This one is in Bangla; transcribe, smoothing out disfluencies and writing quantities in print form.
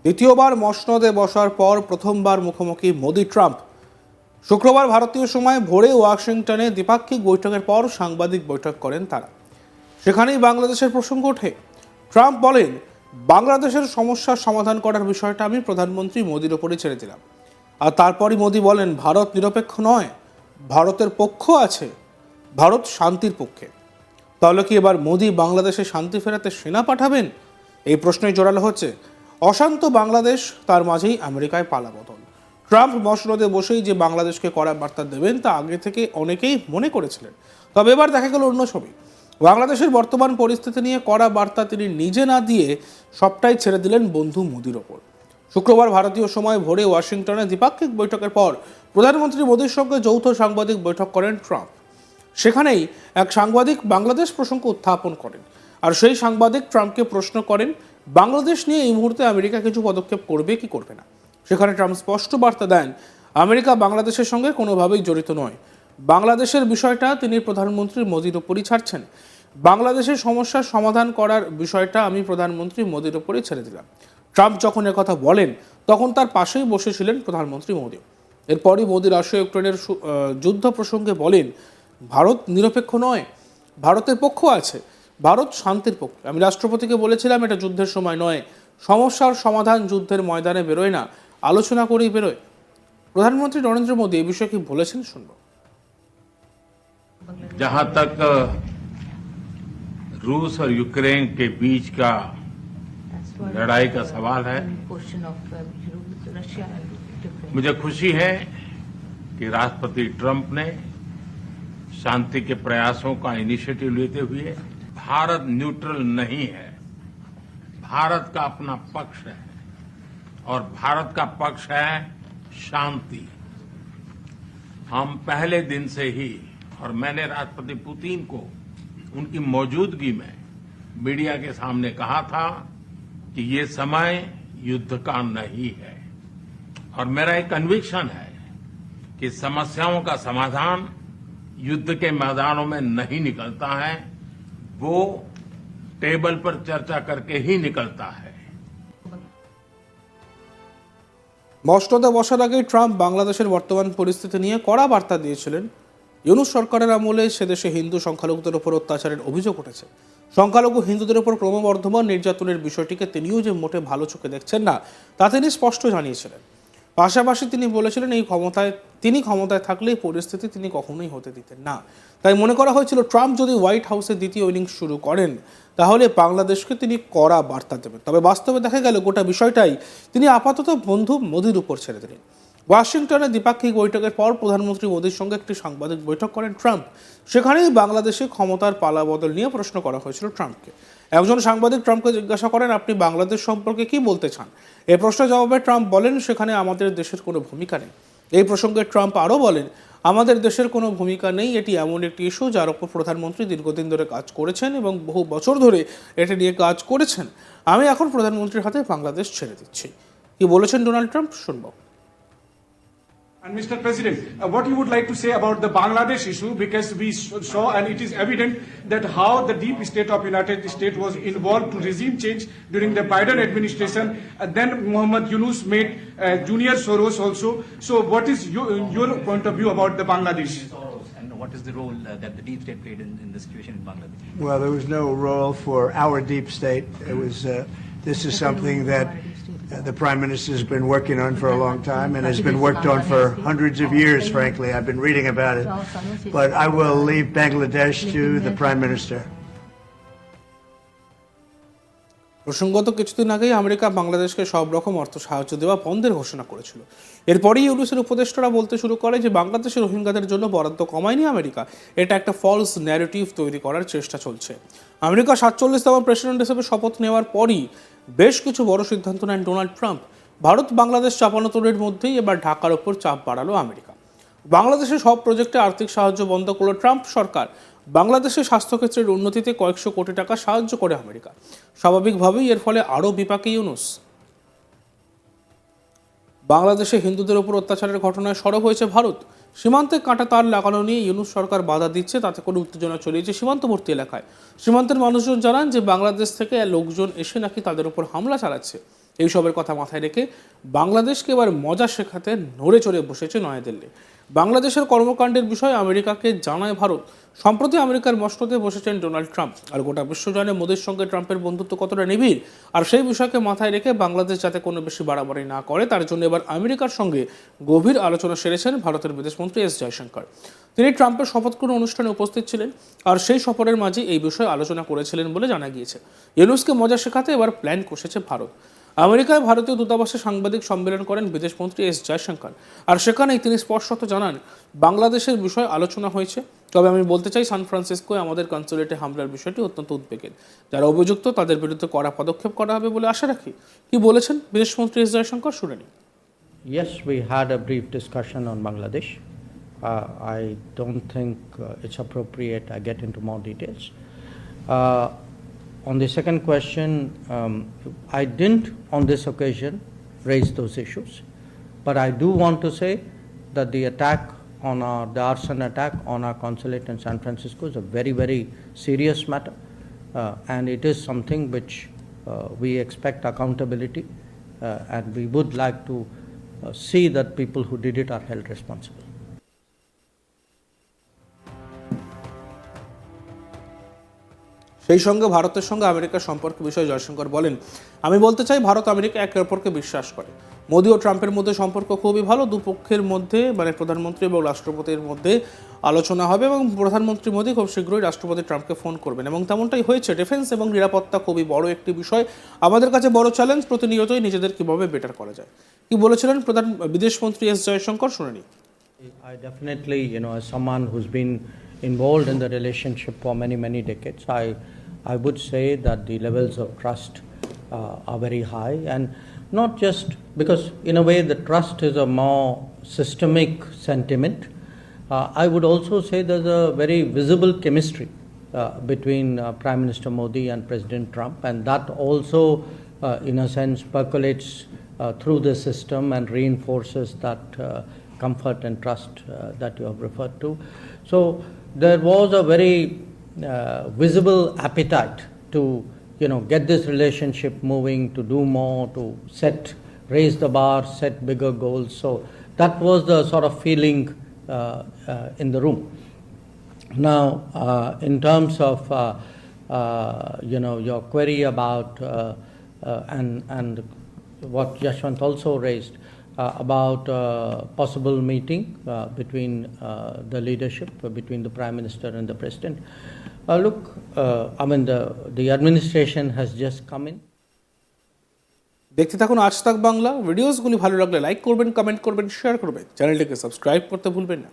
দ্বিতীয়বার মসনদে বসার পর প্রথমবার মুখোমুখি মোদি ট্রাম্প। শুক্রবার ভারতীয় সময় ভোরে ওয়াশিংটনে দ্বিপাক্ষিক বৈঠকের পর সাংবাদিক বৈঠক করেন তারা। সেখানেই বাংলাদেশের প্রসঙ্গ ওঠে। ট্রাম্প বলেন, বাংলাদেশের সমস্যার সমাধান করার বিষয়টা আমি প্রধানমন্ত্রী মোদির ওপরে ছেড়ে দিলাম। আর তারপরই মোদি বলেন, ভারত নিরপেক্ষ নয়, ভারতের পক্ষ আছে, ভারত শান্তির পক্ষে। তাহলে কি এবার মোদি বাংলাদেশে শান্তি ফেরাতে সেনা পাঠাবেন? এই প্রশ্নই জোরালো হচ্ছে। অশান্ত বাংলাদেশ, তার মাঝেই আমেরিকায় পালাবদল। ট্রাম্প মসনদে বসেই যে বাংলাদেশকে কড়া বার্তা দেবেন তা আগে থেকে অনেকেই মনে করেছিলেন। তবে এবার দেখা গেল অন্য ছবি। বাংলাদেশের বর্তমান পরিস্থিতি নিয়ে কড়া বার্তা তিনি নিজে না দিয়ে সবটাই ছেড়ে দিলেন বন্ধু মোদির ওপর। শুক্রবার ভারতীয় সময় ভোরে ওয়াশিংটনে দ্বিপাক্ষিক বৈঠকের পর প্রধানমন্ত্রী মোদির সঙ্গে যৌথ সাংবাদিক বৈঠক করেন ট্রাম্প। সেখানেই এক সাংবাদিক বাংলাদেশ প্রসঙ্গ উত্থাপন করেন। আর সেই সাংবাদিক ট্রাম্পকে প্রশ্ন করেন, বাংলাদেশ নিয়ে এই মুহূর্তে আমেরিকা কিছু পদক্ষেপ করবে কি করবে না। সেখানে ট্রাম্প স্পষ্ট বার্তা দেন, আমেরিকা বাংলাদেশের সঙ্গে কোনোভাবেই জড়িত নয়। বাংলাদেশের বিষয়টা তিনি প্রধানমন্ত্রী মোদির ওপরই ছাড়ছেন। বাংলাদেশের সমস্যার সমাধান করার বিষয়টা আমি প্রধানমন্ত্রী মোদির ওপরই ছেড়ে দিলাম। ট্রাম্প যখন কথা বলেন তখন তার পাশেই বসেছিলেন প্রধানমন্ত্রী মোদি। এরপরই মোদি রাশিয়া ইউক্রেনের যুদ্ধ প্রসঙ্গে বলেন, ভারত নিরপেক্ষ নয়, ভারতের পক্ষ আছে, ভারত শান্তির পক্ষে। আমি রাষ্ট্রপতিকে বলেছিলাম, এটা যুদ্ধের সময় নয়, সমস্যার সমাধান যুদ্ধের ময়দানে বেরোয় না, আলোচনা করেই বেরোয়। প্রধানমন্ত্রী নরেন্দ্র মোদী এই বিষয়ে কি বলেছেন শুনবো। जहां तक रूस और यूक्रेन के बीच का लड़ाई का सवाल है, मुझे खुशी है कि राष्ट्रपति ट्रंप ने शांति के प्रयासों का इनिशिएटिव लेते हुए, भारत न्यूट्रल नहीं है, भारत का अपना पक्ष है और भारत का पक्ष है शांति। हम पहले दिन से ही, और मैंने राष्ट्रपति पुतिन को उनकी मौजूदगी में मीडिया के सामने कहा था कि ये समय युद्ध का नहीं है, और मेरा एक कन्विक्शन है कि समस्याओं का समाधान युद्ध के मैदानों में नहीं निकलता है, वो टेबल पर चर्चा करके ही निकलता है। মসনদে বসার আগেই ট্রাম্প বাংলাদেশের বর্তমান পরিস্থিতি নিয়ে কড়া বার্তা দিয়েছিলেন। ইউনূস সরকারের আমলে সেদেশে হিন্দু সংখ্যালঘুদের উপর অত্যাচারের অভিযোগ উঠেছে। সংখ্যালঘু হিন্দুদের উপর ক্রমবর্ধমান নির্যাতনের বিষয়টিকে তিনিও যে মোটে ভালো চোখে দেখছেন না, তা তিনি স্পষ্ট জানিয়েছিলেন। পাশাপাশি তিনি বলেছিলেন, তিনি ক্ষমতায় থাকলে এই পরিস্থিতি তিনি কখনোই হতে দিতেন না। তাই মনে করা হয়েছিল, ট্রাম্প যদি হোয়াইট হাউসে দ্বিতীয় ইনিংস শুরু করেন তাহলে বাংলাদেশকে তিনি কড়া বার্তা দেবেন। তবে বাস্তবে দেখা গেল গোটা বিষয়টাই তিনি আপাতত বন্ধু মোদির উপর ছেড়ে দিলেন। ওয়াশিংটনে দ্বিপাক্ষিক বৈঠকের পর প্রধানমন্ত্রী মোদির সঙ্গে একটি সাংবাদিক বৈঠক করেন ট্রাম্প। সেখানেই বাংলাদেশে ক্ষমতার পালাবদল নিয়ে প্রশ্ন করা হয়েছিল ট্রাম্পকে। একজন সাংবাদিক ট্রাম্পকে জিজ্ঞাসা করেন, আপনি বাংলাদেশ সম্পর্কে কি বলতে চান? এই প্রশ্নের জবাবে ট্রাম্প বলেন, সেখানে আমাদের দেশের কোনো ভূমিকা নেই। এই প্রসঙ্গে ট্রাম্প আরও বলেন, আমাদের দেশের কোনো ভূমিকা নেই, এটি এমন একটি ইস্যু যার উপর প্রধানমন্ত্রী দীর্ঘদিন ধরে কাজ করেছেন এবং বহু বছর ধরে এটি নিয়ে কাজ করেছেন। আমি এখন প্রধানমন্ত্রীর হাতে বাংলাদেশ ছেড়ে দিচ্ছি। কি বলেছেন ডোনাল্ড ট্রাম্প, শুনবো। And Mr. President, what you would like to say about the Bangladesh issue, because we saw and it is evident that how the deep state of United States was involved to regime change during the Biden administration. Then Mohammed Yunus made Junior Soros also. So what is your point of view about the Bangladesh? And what is the role that the deep state played in the situation in Bangladesh? Well, there was no role for our deep state. It was. This is something that the Prime Minister has been working on for a long time and has been worked on for hundreds of years, frankly. I've been reading about it. But I will leave Bangladesh to the Prime Minister. প্রসঙ্গত কিছুদিন আগেই আমেরিকা বাংলাদেশকে সব রকম অর্থ সাহায্য দেওয়া বন্ধের ঘোষণা করেছিল। এরপরেই ইউনূসের উপদেষ্টারা বলতে শুরু করে যে বাংলাদেশের রোহিঙ্গাদের জন্য বরাদ্দ কমায়নি আমেরিকা, এটা একটা ফলস ন্যারেটিভ তৈরি করার চেষ্টা চলছে। আমেরিকা 47তম প্রেসিডেন্ট হিসেবে শপথ নেওয়ার পরই বেশ কিছু বড় সিদ্ধান্ত নেন ডোনাল্ড ট্রাম্প। ভারত বাংলাদেশ চাপানোতরের মধ্যেই এবার ঢাকার ওপর চাপ বাড়ালো আমেরিকা। বাংলাদেশের সব প্রজেক্টে আর্থিক সাহায্য বন্ধ করল ট্রাম্প সরকার। বাংলাদেশের স্বাস্থ্যক্ষেত্রের উন্নতিতে কয়েকশো কোটি টাকা সাহায্য করে আমেরিকা। স্বাভাবিকভাবেই এর ফলে আরও বিপাকে ইউনূস। বাংলাদেশে হিন্দুদের উপর অত্যাচারের ঘটনায় সরব হয়েছে ভারত। সীমান্তে কাঁটা তার লাগানো নিয়ে ইউনূস সরকার বাধা দিচ্ছে, তাতে করে উত্তেজনা ছড়িয়েছে সীমান্তবর্তী এলাকায়। সীমান্তের মানুষজন জানান যে বাংলাদেশ থেকে লোকজন এসে নাকি তাদের উপর হামলা চালাচ্ছে। এইসবের কথা মাথায় রেখে বাংলাদেশকে এবার মজা শেখাতে নড়ে চড়ে বসেছে নয়াদিল্লি। বাংলাদেশের কর্মকাণ্ডের বিষয়ে আমেরিকাকে জানায় ভারত। সম্প্রতি আমেরিকার মসনদে বসেছেন ডোনাল্ড ট্রাম্প। আর গোটা বিশ্ব জানে মোদির সঙ্গে ট্রাম্পের বন্ধুত্ব কতটা নিবিড়। আর সেই বিষয়কে মাথায় রেখে বাংলাদেশ যাতে কোনো বেশি বাড়াবাড়ি না করে তার জন্য এবার আমেরিকার সঙ্গে গভীর আলোচনা সেরেছেন ভারতের বিদেশমন্ত্রী এস জয়শঙ্কর। তিনি ট্রাম্পের শপথ গ্রহণ অনুষ্ঠানে উপস্থিত ছিলেন আর সেই সফরের মাঝে এই বিষয়ে আলোচনা করেছিলেন বলে জানা গিয়েছে। ইউনুসকে মজা শেখাতে এবার প্ল্যান কষেছে ভারত। আমেরিকায় ভারতীয় দূতাবাসে সাংবাদিক সম্মেলন করেন বিদেশমন্ত্রী এস জয়শঙ্কর। আর সেখানেই তিনি স্পষ্টত জানান বাংলাদেশের বিষয়ে আলোচনা হয়েছে, তবে আমি বলতে চাই সান ফ্রান্সিসকোয় আমাদের কনসুলেটে হামলার বিষয়টি অত্যন্ত উদ্বেগের। যারা অভিযুক্ত তাদের বিরুদ্ধে কড়া পদক্ষেপ করা হবে বলে আশা রাখি। কি বলেছেন বিদেশমন্ত্রী এস জয়শঙ্কর, শুনে নিন। Yes, we had a brief discussion on Bangladesh. I don't think it's appropriate I get into more details. On the second question, I didn't on this occasion raise those issues, but I do want to say that the arson attack on our consulate in San Francisco is a very, very serious matter, and it is something which we expect accountability, and we would like to see that people who did it are held responsible. সেই সঙ্গে ভারতের সঙ্গে আমেরিকার সম্পর্ক বিষয়ে জয়শঙ্কর বলেন, আমি বলতে চাই ভারত আমেরিকা একে অপরকে বিশ্বাস করে। মোদি ও ট্রাম্পের মধ্যে সম্পর্ক খুবই ভালো। দুপক্ষের মধ্যে মানে প্রধানমন্ত্রী এবং রাষ্ট্রপতির মধ্যে আলোচনা হবে এবং প্রধানমন্ত্রী মোদি খুব শীঘ্রই রাষ্ট্রপতি ট্রাম্পকে ফোন করবেন এবং তেমনটাই হয়েছে। ডিফেন্স এবং নিরাপত্তা খুবই বড় একটি বিষয়, আমাদের কাছে বড় চ্যালেঞ্জ। প্রতিনিয়তই নিজেদের কিভাবে বেটার করা যায়। কি বলেছিলেন বিদেশমন্ত্রী এস জয়শঙ্কর, শুনে নিন। I definitely, as someone who's been involved in the relationship for many, many decades, I would say that the levels of trust are very high, and not just because in a way the trust is a more systemic sentiment. I would also say there's a very visible chemistry between Prime Minister Modi and President Trump, and that also in a sense percolates through the system and reinforces that comfort and trust that you have referred to. So there was a very visible appetite to get this relationship moving, to do more, to raise the bar, set bigger goals. So that was the sort of feeling in the room. Now, in terms of your query about and what Yashwant also raised about possible meeting between the leadership, between the Prime Minister and the President. Look, I mean the administration has just come in. দেখতে থাকুন আজ তাক বাংলা। ভিডিওসগুলি ভালো লাগলে লাইক করবেন, কমেন্ট করবেন, শেয়ার করবেন, চ্যানেলটিকে সাবস্ক্রাইব করতে ভুলবেন না।